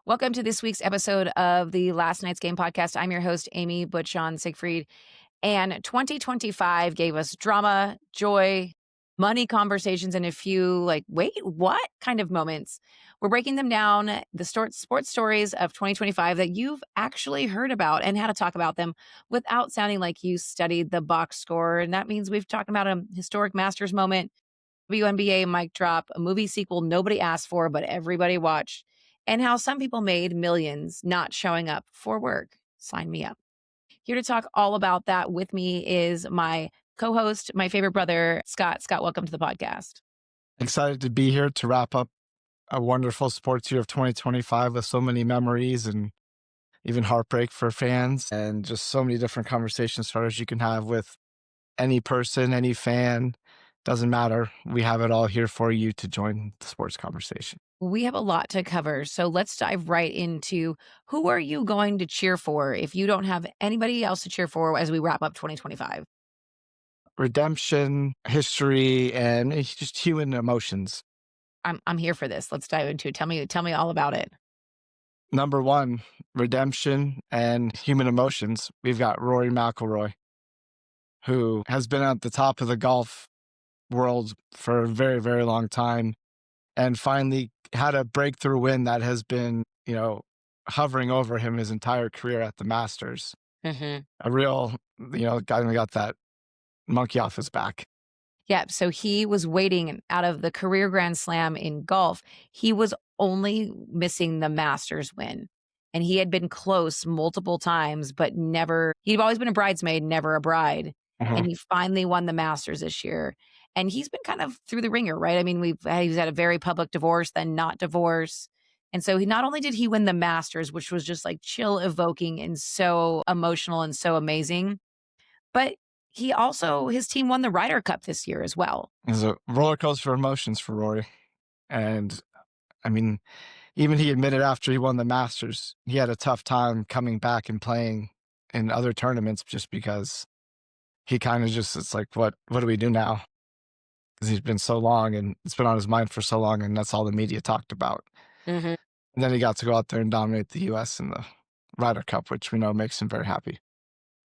Welcome to this week's episode of the Last Night's Game podcast. I'm your host, Amy Butchon Siegfried, and 2025 gave us drama, joy, money conversations, and a few wait, what kind of moments. We're breaking them down, the sports stories of 2025 that you've actually heard about and how to talk about them without sounding like you studied the box score. And that means we've talked about a historic Masters moment, WNBA mic drop, a movie sequel nobody asked for, but everybody watched, and how some people made millions not showing up for work. Sign me up. Here to talk all about that with me is my co host, my favorite brother, Scott. Scott, welcome to the podcast. Excited to be here to wrap up a wonderful sports year of 2025 with so many memories and even heartbreak for fans and just so many different conversation starters you can have with any person, any fan. Doesn't matter. We have it all here for you to join the sports conversation. We have a lot to cover, so let's dive right into who are you going to cheer for if you don't have anybody else to cheer for as we wrap up 2025? Redemption, history, and just human emotions. I'm here for this. Let's dive into it. Tell me all about it. Number one, redemption and human emotions. We've got Rory McIlroy, who has been at the top of the golf world for a very, very long time and finally had a breakthrough win that has been, hovering over him his entire career at the Masters. Mm-hmm. A real, guy who got that monkey off his back. Yeah, so he was waiting out of the career Grand Slam in golf. He was only missing the Masters win. And he had been close multiple times, but he'd always been a bridesmaid, never a bride. Uh-huh. And he finally won the Masters this year. And he's been kind of through the ringer, right? I mean, he's had a very public divorce, then not divorce. And so not only did he win the Masters, which was just like chill evoking and so emotional and so amazing, but his team won the Ryder Cup this year as well. It was a roller coaster of emotions for Rory. And I mean, even he admitted after he won the Masters, he had a tough time coming back and playing in other tournaments just because he kind of it's like, what do we do now? Because he's been so long and it's been on his mind for so long, and that's all the media talked about. Mhm. And then he got to go out there and dominate the U.S. in the Ryder Cup, which we know makes him very happy.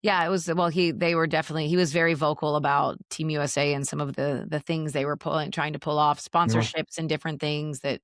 Yeah, it was he was very vocal about Team USA and some of the things they were trying to pull off, sponsorships and different things that,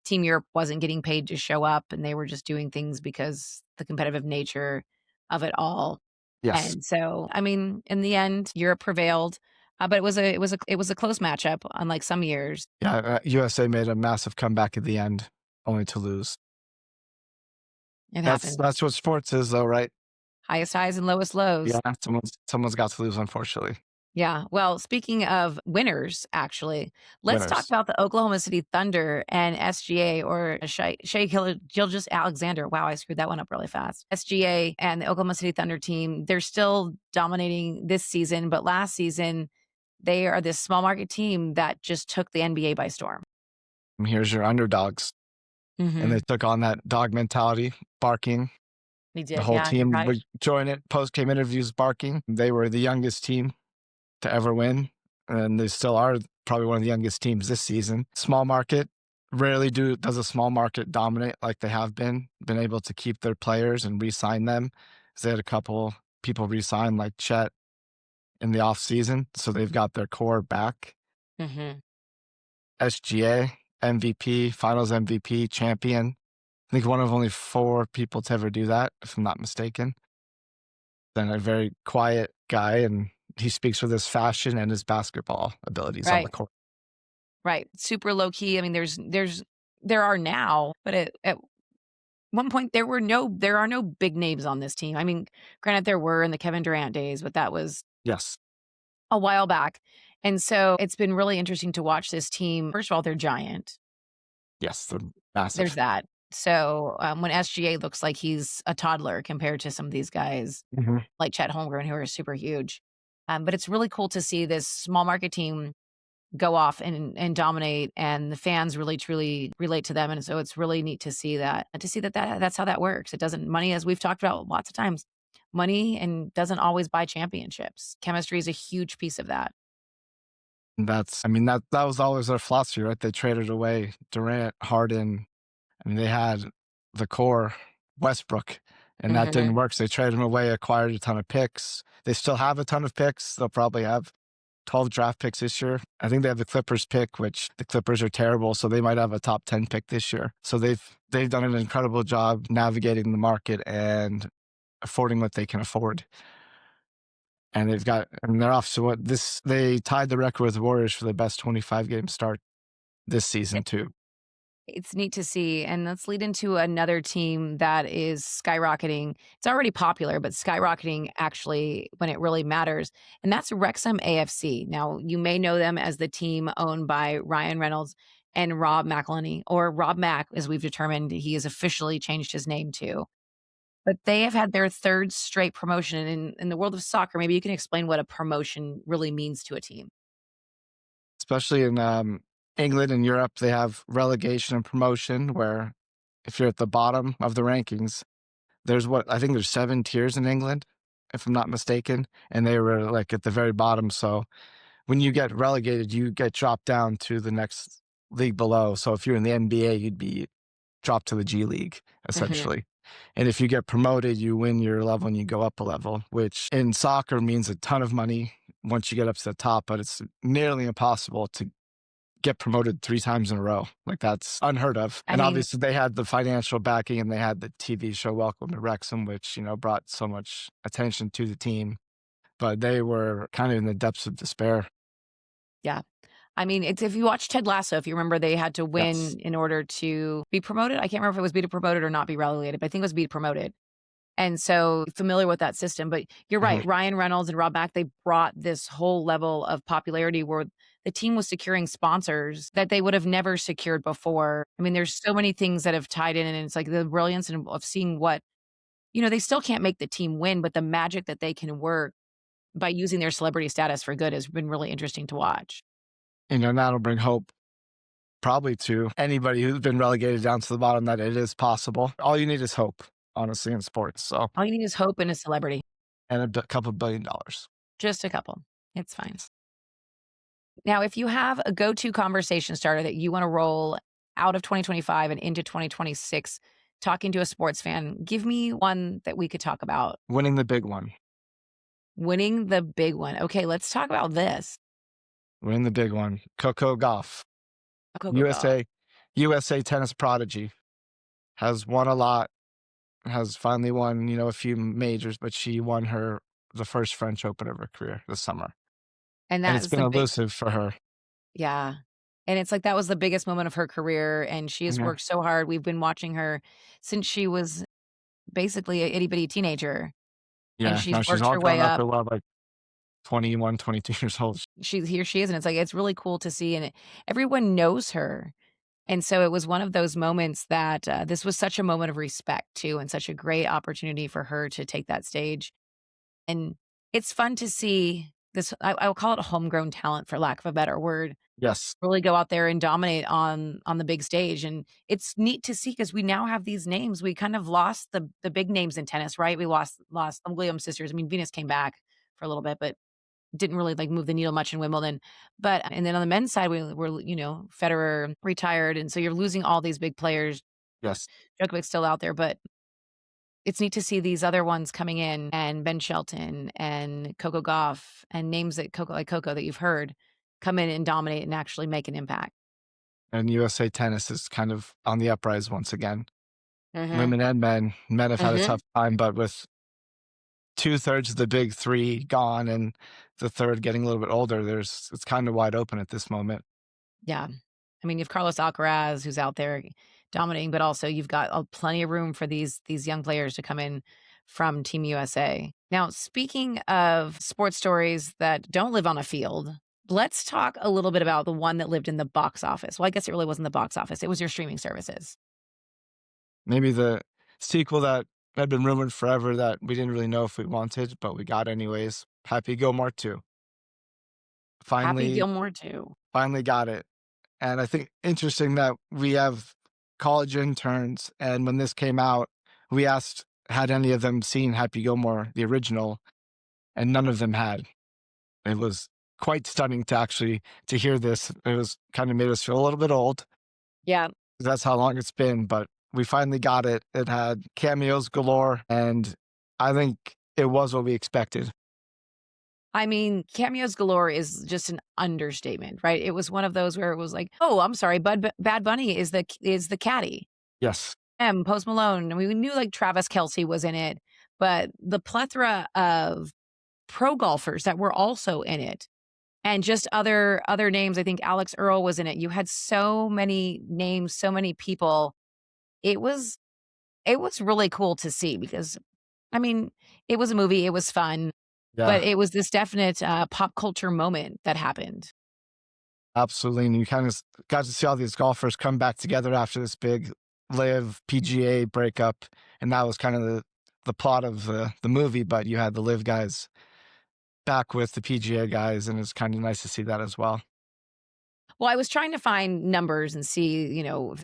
Team Europe wasn't getting paid to show up, and they were just doing things because the competitive nature of it all. Yes. And so, I mean, in the end, Europe prevailed, but it was a close matchup, unlike some years. Yeah, USA made a massive comeback at the end, only to lose. It That's happened. that's what sports is, though, right? Highest highs and lowest lows. Yeah, someone's got to lose, unfortunately. Yeah. Well, speaking of winners, actually, let's talk Winners. about the Oklahoma City Thunder and SGA or Shea Gilgeous Alexander. Wow, I screwed that one up really fast. SGA and the Oklahoma City Thunder team, they're still dominating this season, but last season, they are this small market team that just took the NBA by storm. And here's your underdogs. And Mm-hmm. they took on that dog mentality, barking. He The did. whole Yeah, you're team right. would join it, post-game interviews barking. They were the youngest team to ever win, and they still are probably one of the youngest teams this season. Small market, rarely does a small market dominate like they have been able to keep their players and re-sign them. 'Cause they had a couple people re-sign like Chet in the offseason, so they've got their core back. Mm-hmm. SGA, MVP, finals MVP, champion. I think one of only 4 people to ever do that, if I'm not mistaken. Then a very quiet guy, and he speaks with his fashion and his basketball abilities on the Right. court. Right. Super low key. I mean, there are now, but at one point there are no big names on this team. I mean, granted there were in the Kevin Durant days, but that was Yes. a while back. And so it's been really interesting to watch this team. First of all, they're giant. Yes, they're There's massive. that. So when SGA looks like he's a toddler compared to some of these guys Mhm. like Chet Holmgren who are super huge. But it's really cool to see this small market team go off and dominate, and the fans really truly relate to them, and so it's really neat to see that's how that works. It doesn't money, as we've talked about lots of times, money and doesn't always buy championships. Chemistry is a huge piece of that. That was always their philosophy, right? They traded away Durant, Harden, I mean, they had the core Westbrook, and that Mhm. didn't work. So they traded him away, acquired a ton of picks. They still have a ton of picks. They'll probably have 12 draft picks this year. I think they have the Clippers pick, which the Clippers are terrible, so they might have a top 10 pick this year. So they've done an incredible job navigating the market and affording what they can afford. And they're off. So they tied the record with the Warriors for the best 25 game start this season too. It's neat to see, and let's lead into another team that is skyrocketing. It's already popular, but skyrocketing actually when it really matters, and that's Wrexham AFC. Now, you may know them as the team owned by Ryan Reynolds and Rob McElhenney, or Rob Mack, as we've determined he has officially changed his name to. But they have had their 3rd straight promotion, and in the world of soccer, maybe you can explain what a promotion really means to a team. Especially in England and Europe, they have relegation and promotion, where if you're at the bottom of the rankings, I think there's 7 tiers in England, if I'm not mistaken, and they were like at the very bottom. So when you get relegated, you get dropped down to the next league below. So if you're in the NBA, you'd be dropped to the G League, Mhm. essentially. And if you get promoted, you win your level and you go up a level, which in soccer means a ton of money once you get up to the top, but it's nearly impossible to get promoted 3 times in a row. Like, that's unheard of. I And mean, obviously they had the financial backing and they had the TV show Welcome to Wrexham, which, brought so much attention to the team, but they were kind of in the depths of despair. yeah. I mean, it's if you watch Ted Lasso, if you remember, they had to Yes. win in order to be promoted. I can't remember if it was be promoted or not be relegated, but I think it was be promoted. And so familiar with that system. But you're Mhm. right. Ryan Reynolds and Rob Mack, they brought this whole level of popularity where the team was securing sponsors that they would have never secured before. I mean, there's so many things that have tied in, and it's like the brilliance of seeing what, they still can't make the team win, but the magic that they can work by using their celebrity status for good has been really interesting to watch. That'll bring hope probably to anybody who's been relegated down to the bottom that it is possible. All you need is hope, honestly, in sports. So, All you need is hope and a celebrity. and couple $1 billion. Just a couple. It's fine. Now, if you have a go-to conversation starter that you wanna roll out of 2025 and into 2026 talking to a sports fan, give me one that we could talk about. Winning the big one. Winning the big one. Okay, let's talk about this. Winning the big one. Coco Gauff, Coco Gauff. USA tennis prodigy, has won a lot, has finally won, a few majors, but she won the first French Open of her career this summer. And And that it's is been the big elusive for her. yeah. And it's like that was the biggest moment of her career, and she has Yeah. worked so hard. We've been watching her since she was basically a itty bitty teenager, and Yeah. she's Now she's worked all her way grown up up. at what, like 21, 22 years old. Here she is, and it's like it's really cool to see, and everyone knows her. And so it was one of those moments that this was such a moment of respect too, and such a great opportunity for her to take that stage. And it's fun to see this. I'll call it a homegrown talent, for lack of a better word, Yes. really go out there and dominate on the big stage. And it's neat to see because we now have these names. We kind of lost the big names in tennis, right? We lost the Williams sisters. I mean, Venus came back for a little bit, but didn't really, like, move the needle much in Wimbledon. But and then on the men's side, we were, Federer retired, and so you're losing all these big players. Yes. Djokovic's still out there, but it's neat to see these other ones coming in, and Ben Shelton and Coco Gauff and names that Coco that you've heard come in and dominate and actually make an impact. And USA tennis is kind of on the uprise once again. Mhm. Women and men. Men have had a Mhm. tough time, but with 2/3 of the big 3 gone and the 3rd getting a little bit older, it's kinda wide open at this moment. Yeah. I mean, you've Carlos Alcaraz who's out there dominating, but also you've got plenty of room for these young players to come in from Team USA. Now, speaking of sports stories that don't live on a field, let's talk a little bit about the one that lived in the box office. Well, I guess it really wasn't the box office. It was your streaming services. Maybe the sequel that had been rumored forever that we didn't really know if we wanted, but we got anyways. Happy Gilmore 2. Happy Finally Gilmore too. finally got it. And I think interesting that we have college interns, and when this came out, we asked, had any of them seen Happy Gilmore, the original, and none of them had. It was quite stunning to hear this. It was kinda made us feel a little bit old. Yeah. That's how long it's been, but we finally got it. It had cameos galore, and I think it was what we expected. I mean, cameos galore is just an understatement, right? It was one of those where it was like, "Oh, I'm sorry, Bad Bunny is the caddy." Yes. Post Malone, and we knew, like, Travis Kelce was in it, but the plethora of pro golfers that were also in it, and just other names, I think Alex Earl was in it. You had so many names, so many people. It was it was really cool to see because, I mean, it was a movie, it was fun, but Yeah, it was this definite, pop culture moment that happened. absolutely. And you kind of got to see all these golfers come back together after this big live PGA breakup. And that was kind of the plot of the movie, but you had the live guys back with the PGA guys, and it's kind of nice to see that as well. Well, I was trying to find numbers and see, if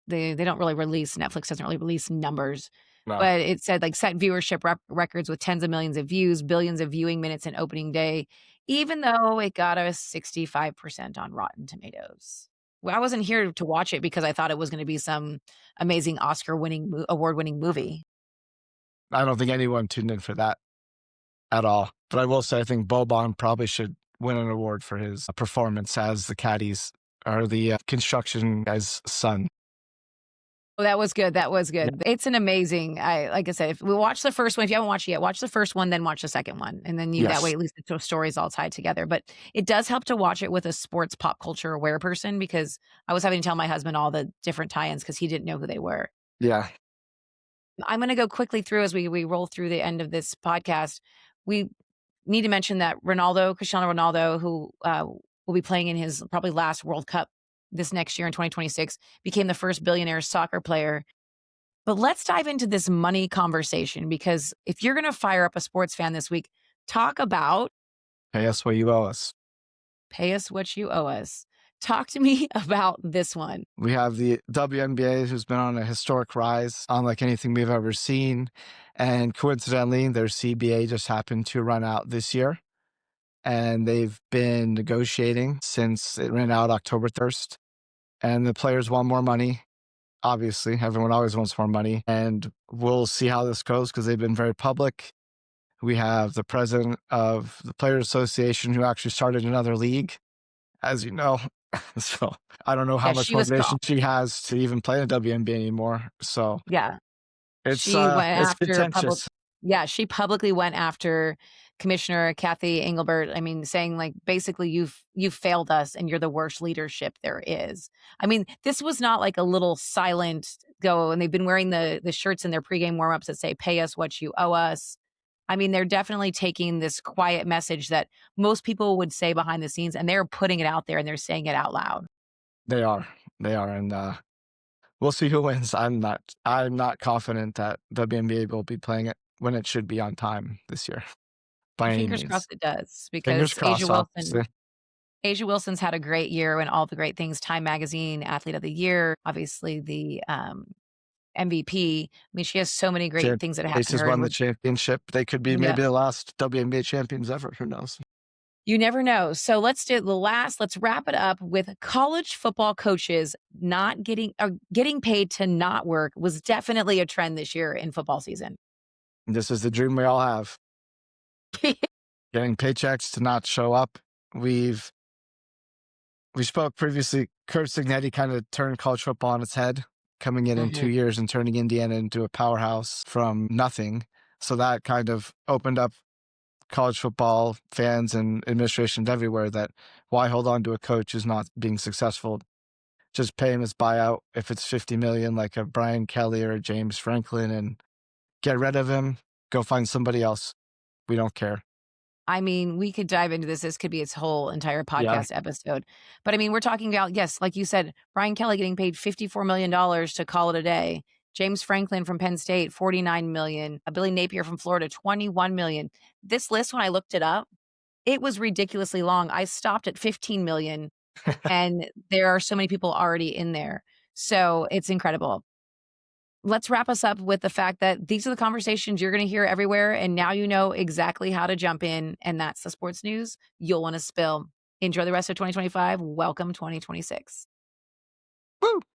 they don't really release Netflix doesn't really release numbers, No, but it said, like, set viewership records with tens of millions of views, billions of viewing minutes in opening day, even though it got a 65% on Rotten Tomatoes. Well, I wasn't here to watch it because I thought it was gonna be some amazing Oscar-winning award-winning movie. I don't think anyone tuned in for that at all. But I will say, I think Boban probably should win an award for his performance as the caddies or the construction guy's son. Oh, that was good, that was Yeah. good. It's an amazing I like I said, if we watch the first one if you haven't watched it yet, watch the first one, then watch the second one, and then you that way Yes. at least the story's all tied together, but it does help to watch it with a sports pop culture aware person because I was having to tell my husband all the different tie-ins because he didn't know who they were. Yeah. I'm gonna go quickly through as we roll through the end of this podcast. We need to mention that Cristiano Ronaldo, who, will be playing in his probably last World Cup this next year in 2026, became the first billionaire soccer player. But let's dive into this money conversation because if you're gonna fire up a sports fan this week, talk about Pay us what you owe us. pay us what you owe us. Talk to me about this one. We have the WNBA, who's been on a historic rise, unlike anything we've ever seen. And coincidentally, their CBA just happened to run out this year. And they've been negotiating since it ran out October 1st. And the players want more money. Obviously, everyone always wants more money. And we'll see how this goes because they've been very public. We have the president of the Players Association who actually started another league, as you know. So I don't know how Yeah, much she was motivation she has to even play in the WNBA anymore. So yeah. it's She went it's after public contentious. Yeah, she publicly went after Commissioner Kathy Engelbert, I mean, saying, like, basically, "You've failed us, and you're the worst leadership there is." I mean, this was not like a little silent go, and they've been wearing the shirts in their pregame warm-ups that say, "Pay us what you owe us." I mean, they're definitely taking this quiet message that most people would say behind the scenes, and they're putting it out there, and they're saying it out loud. They are. They are. And we'll see who wins. I'm not confident that WNBA will be playing it when it should be on time this year by any Fingers crossed means. it does Fingers because crossed, obviously. Asia Wilson's had a great year and all the great things, Time Magazine Athlete of the Year, obviously the, MVP. I mean, she has so many great Champ things that happen to Aces her, won and the with championship. They could be yeah, maybe the last WNBA champions ever. Who knows? you never know. So let's wrap it up with college football coaches not getting paid to not work was definitely a trend this year in football season. This is the dream we all have. Getting paychecks to not show up. We've we spoke previously. Kurt Signetti kind of turned college football on its head, coming in 2 years and turning Indiana into a powerhouse from nothing. So that kind of opened up college football fans and administrations everywhere that why hold on to a coach who's not being successful? Just pay him his buyout if it's 50 million, like a Brian Kelly or a James Franklin, and get rid of him. Go find somebody else. We don't care. I mean, we could dive into this. This could be its whole entire Yeah. podcast episode. But I mean, we're talking about, yes, like you said, Brian Kelly getting paid $54 million to call it a day. James Franklin from Penn State, 49 million. Billy Napier from Florida, 21 million. This list, when I looked it up, it was ridiculously long. I stopped at 15 million, and there are so many people already in there. So it's incredible. Let's wrap us up with the fact that these are the conversations you're going to hear everywhere. And now you know exactly how to jump in. And that's the sports news you'll want to spill. Enjoy the rest of 2025. Welcome 2026. Woo!